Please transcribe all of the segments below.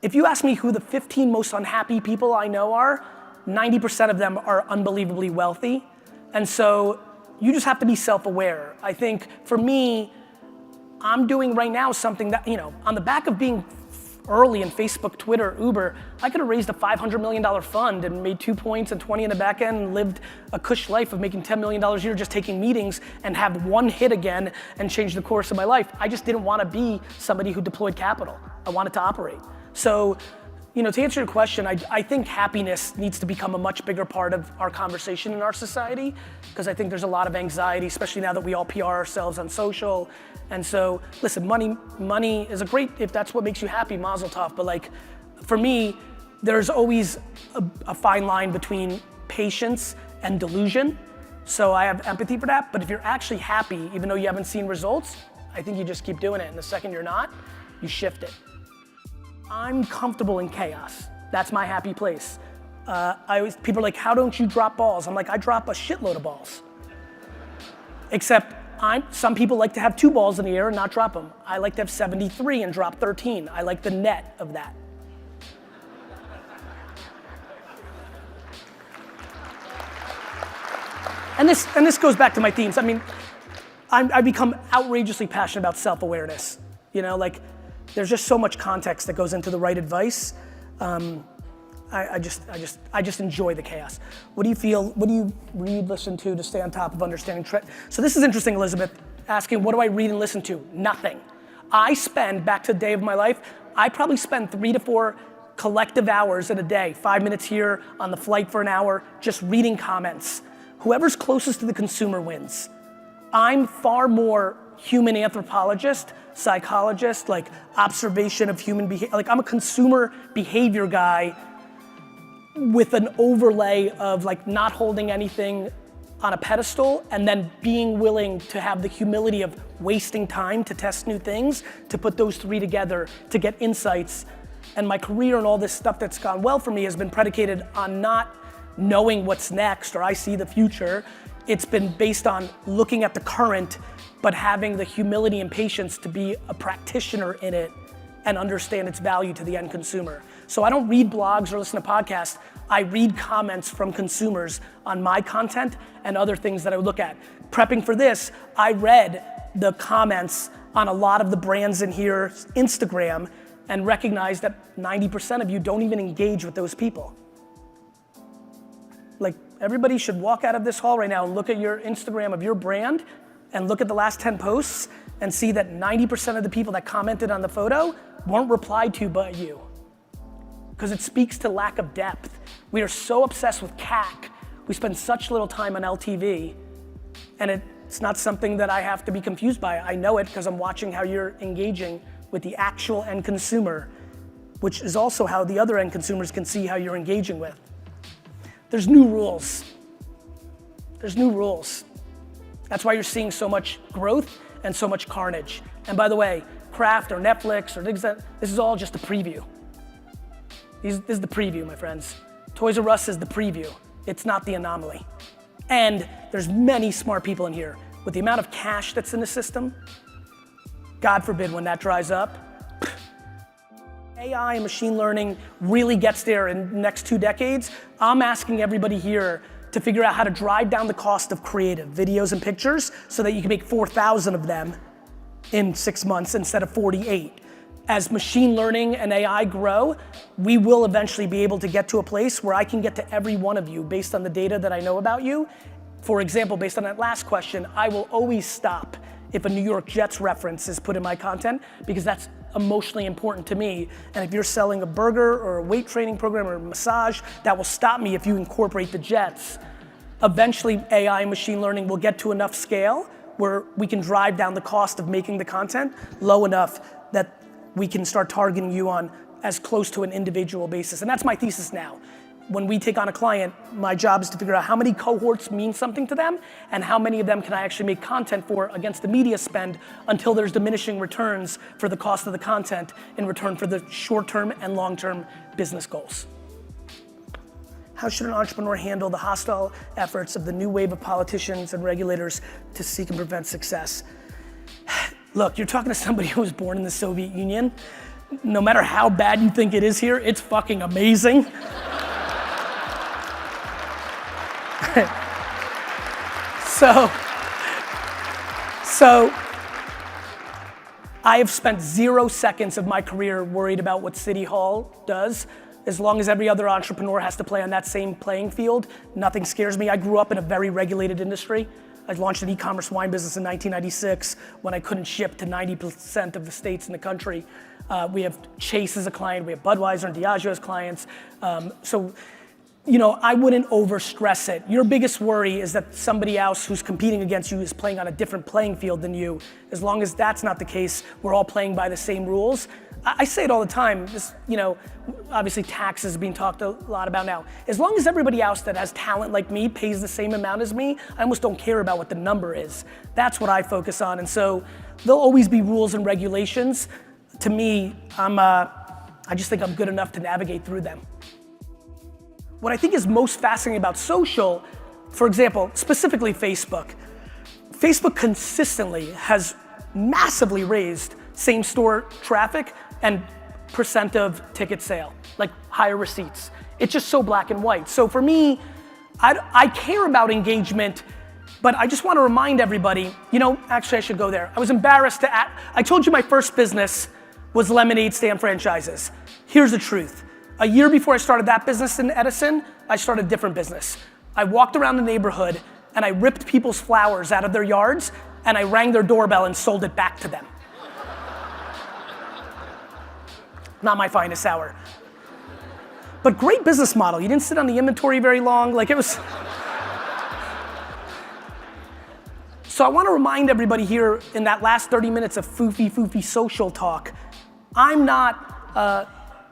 If you ask me who the 15 most unhappy people I know are, 90% of them are unbelievably wealthy. And so you just have to be self-aware. I think for me, I'm doing right now something that, on the back of being early in Facebook, Twitter, Uber, I could have raised a $500 million fund and made 2 points and 20 in the back end and lived a cush life of making $10 million a year just taking meetings and have one hit again and change the course of my life. I just didn't want to be somebody who deployed capital. I wanted to operate. So, to answer your question, I think happiness needs to become a much bigger part of our conversation in our society, because I think there's a lot of anxiety, especially now that we all PR ourselves on social. And so, listen, money is a great, if that's what makes you happy, mazel tov, but for me, there's always a fine line between patience and delusion. So I have empathy for that, but if you're actually happy, even though you haven't seen results, I think you just keep doing it, and the second you're not, you shift it. I'm comfortable in chaos. That's my happy place. People are like, how don't you drop balls? I'm like, I drop a shitload of balls. Except some people like to have 2 balls in the air and not drop them. I like to have 73 and drop 13. I like the net of that. And this goes back to my themes. I mean, I become outrageously passionate about self-awareness. There's just so much context that goes into the right advice. I just enjoy the chaos. What do you feel, what do you read, listen to stay on top of understanding trend? So this is interesting, Elizabeth, asking what do I read and listen to? Nothing. I spend, back to the day of my life, I probably spend 3 to 4 collective hours in a day, 5 minutes here, on the flight for an hour, just reading comments. Whoever's closest to the consumer wins. I'm far more human anthropologist, psychologist, observation of human behavior. I'm a consumer behavior guy with an overlay of not holding anything on a pedestal and then being willing to have the humility of wasting time to test new things, to put those 3 together, to get insights. And my career and all this stuff that's gone well for me has been predicated on not knowing what's next or I see the future. It's been based on looking at the current, but having the humility and patience to be a practitioner in it and understand its value to the end consumer. So I don't read blogs or listen to podcasts. I read comments from consumers on my content and other things that I would look at. Prepping for this, I read the comments on a lot of the brands in here's Instagram and recognized that 90% of you don't even engage with those people. Everybody should walk out of this hall right now and look at your Instagram of your brand and look at the last 10 posts and see that 90% of the people that commented on the photo weren't replied to by you. Because it speaks to lack of depth. We are so obsessed with CAC. We spend such little time on LTV, and it's not something that I have to be confused by. I know it because I'm watching how you're engaging with the actual end consumer, which is also how the other end consumers can see how you're engaging with. There's new rules. There's new rules. That's why you're seeing so much growth and so much carnage. And by the way, Kraft or Netflix or things this is all just a preview. This is the preview, my friends. Toys R Us is the preview. It's not the anomaly. And there's many smart people in here. With the amount of cash that's in the system, God forbid when that dries up, AI and machine learning really gets there in the next 2 decades. I'm asking everybody here to figure out how to drive down the cost of creative videos and pictures so that you can make 4,000 of them in 6 months instead of 48. As machine learning and AI grow, we will eventually be able to get to a place where I can get to every one of you based on the data that I know about you. For example, based on that last question, I will always stop if a New York Jets reference is put in my content because that's emotionally important to me. And if you're selling a burger or a weight training program or a massage, that will stop me if you incorporate the Jets. Eventually, AI and machine learning will get to enough scale where we can drive down the cost of making the content low enough that we can start targeting you on as close to an individual basis. And that's my thesis now. When we take on a client, my job is to figure out how many cohorts mean something to them and how many of them can I actually make content for against the media spend until there's diminishing returns for the cost of the content in return for the short-term and long-term business goals. How should an entrepreneur handle the hostile efforts of the new wave of politicians and regulators to seek and prevent success? Look, you're talking to somebody who was born in the Soviet Union. no matter how bad you think it is here, it's fucking amazing. So I have spent 0 seconds of my career worried about what City Hall does. As long as every other entrepreneur has to play on that same playing field, nothing scares me. I grew up in a very regulated industry. I launched an e-commerce wine business in 1996 when I couldn't ship to 90% of the states in the country. We have Chase as a client, we have Budweiser and Diageo as clients. So, you know, I wouldn't overstress it. Your biggest worry is that somebody else who's competing against you is playing on a different playing field than you. As long as that's not the case, we're all playing by the same rules. I say it all the time, this, you know, obviously taxes being talked a lot about now. As long as everybody else that has talent like me pays the same amount as me, I almost don't care about what the number is. That's what I focus on, and so there'll always be rules and regulations. To me, I just think I'm good enough to navigate through them. What I think is most fascinating about social, for example, specifically Facebook. Facebook consistently has massively raised same store traffic and percent of ticket sale, like higher receipts. It's just so black and white. So for me, I care about engagement, but I just want to remind everybody, you know, actually I should go there. I was embarrassed to I told you my first business was lemonade stand franchises. Here's the truth. A year before I started that business in Edison, I started a different business. I walked around the neighborhood and I ripped people's flowers out of their yards and I rang their doorbell and sold it back to them. Not my finest hour. But great business model. You didn't sit on the inventory very long. Like it was. So I want to remind everybody here in that last 30 minutes of foofy social talk, I'm not a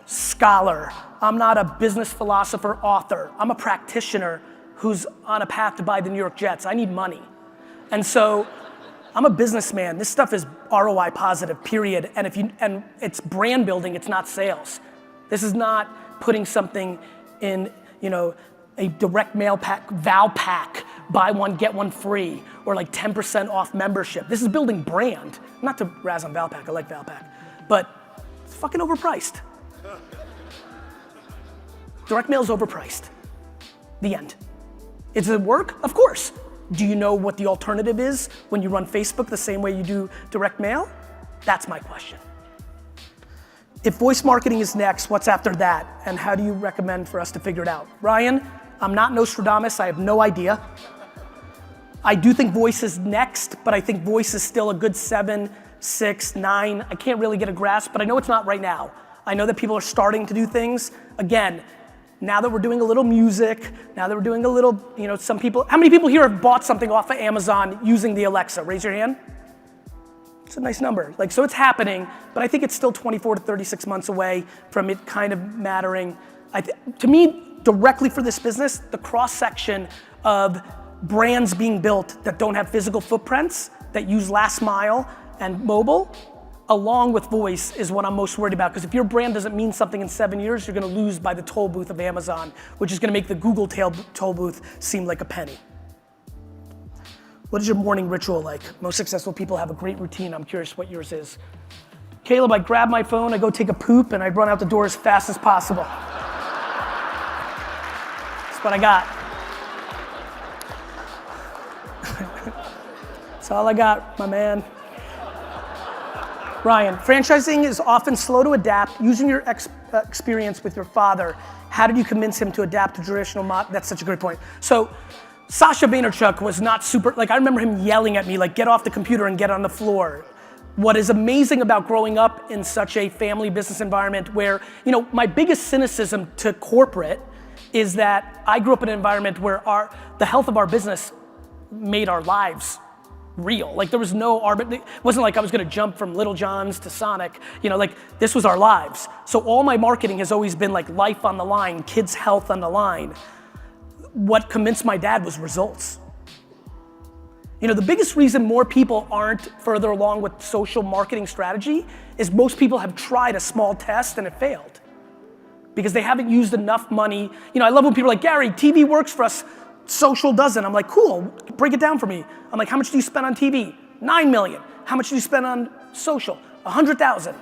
scholar. I'm not a business philosopher, author. I'm a practitioner who's on a path to buy the New York Jets. I need money. And so I'm a businessman. This stuff is ROI positive, period. And it's brand building, it's not sales. This is not putting something in, you know, a direct mail pack, Val pack, buy one, get one free, or like 10% off membership. This is building brand. Not to razz on Val pack, I like Val pack, but it's fucking overpriced. Direct mail is overpriced. The end. Does it work? Of course. Do you know what the alternative is when you run Facebook the same way you do direct mail? That's my question. If voice marketing is next, what's after that? And how do you recommend for us to figure it out? Ryan, I'm not Nostradamus, I have no idea. I do think voice is next, but I think voice is still a good 7, 6, 9. I can't really get a grasp, but I know it's not right now. I know that people are starting to do things. Again, now that we're doing a little music, now that we're doing a little, you know, some people, how many people here have bought something off of Amazon using the Alexa? Raise your hand. It's a nice number. Like, so it's happening, but I think it's still 24 to 36 months away from it kind of mattering. To me, directly for this business, the cross-section of brands being built that don't have physical footprints, that use last mile and mobile, along with voice is what I'm most worried about, because if your brand doesn't mean something in 7 years, you're gonna lose by the toll booth of Amazon, which is gonna make the Google toll booth seem like a penny. What is your morning ritual like? Most successful people have a great routine. I'm curious what yours is. Caleb, I grab my phone, I go take a poop, and I run out the door as fast as possible. That's what I got. That's all I got, my man. Ryan, franchising is often slow to adapt. Using your experience with your father, how did you convince him to adapt to traditional model? That's such a great point. So, Sasha Vaynerchuk was not super, like I remember him yelling at me, like get off the computer and get on the floor. What is amazing about growing up in such a family business environment where, you know, my biggest cynicism to corporate is that I grew up in an environment where the health of our business made our lives real. Like there was no it wasn't like I was gonna jump from Little John's to Sonic, you know, like this was our lives. So all my marketing has always been like life on the line, kids' health on the line. What convinced my dad was results. You know, the biggest reason more people aren't further along with social marketing strategy is most people have tried a small test and it failed. Because they haven't used enough money. You know, I love when people are like, Gary, TV works for us, social doesn't. I'm like, cool, break it down for me. I'm like, how much do you spend on TV? 9 million. How much do you spend on social? 100,000.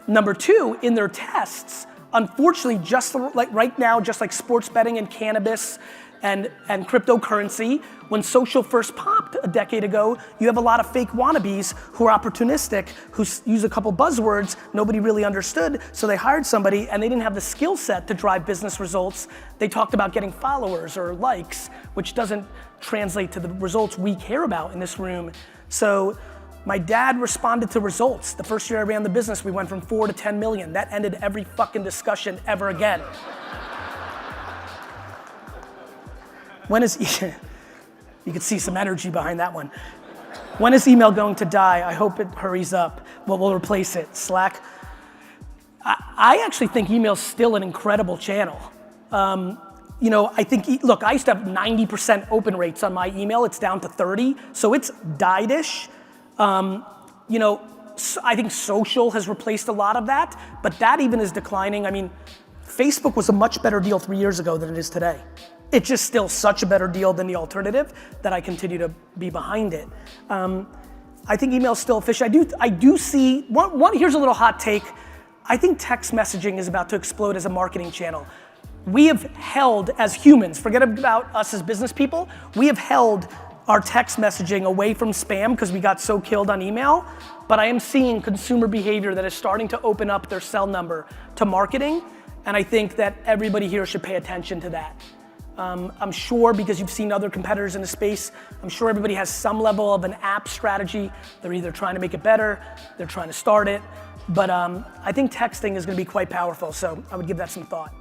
Number two, in their tests, unfortunately, just like right now, just like sports betting and cannabis and cryptocurrency, when social first popped a decade ago, you have a lot of fake wannabes who are opportunistic, who use a couple buzzwords nobody really understood, so they hired somebody and they didn't have the skill set to drive business results. They talked about getting followers or likes, which doesn't translate to the results we care about in this room. So my dad responded to results. The first year I ran the business, we went from 4 to 10 million. That ended every fucking discussion ever again. When is, you could see some energy behind that one. When is email going to die? I hope it hurries up. What will replace it? Slack? I actually think email's still an incredible channel. You know, I think, look, I used to have 90% open rates on my email. It's down to 30, so it's died-ish. You know, I think social has replaced a lot of that, but that even is declining. I mean, Facebook was a much better deal 3 years ago than it is today. It's just still such a better deal than the alternative that I continue to be behind it. I think email's still efficient. I do see, here's a little hot take. I think text messaging is about to explode as a marketing channel. We have held, as humans, forget about us as business people, we have held our text messaging away from spam because we got so killed on email, but I am seeing consumer behavior that is starting to open up their cell number to marketing, and I think that everybody here should pay attention to that. I'm sure, because you've seen other competitors in the space, I'm sure everybody has some level of an app strategy. They're either trying to make it better, they're trying to start it, but I think texting is gonna be quite powerful, so I would give that some thought.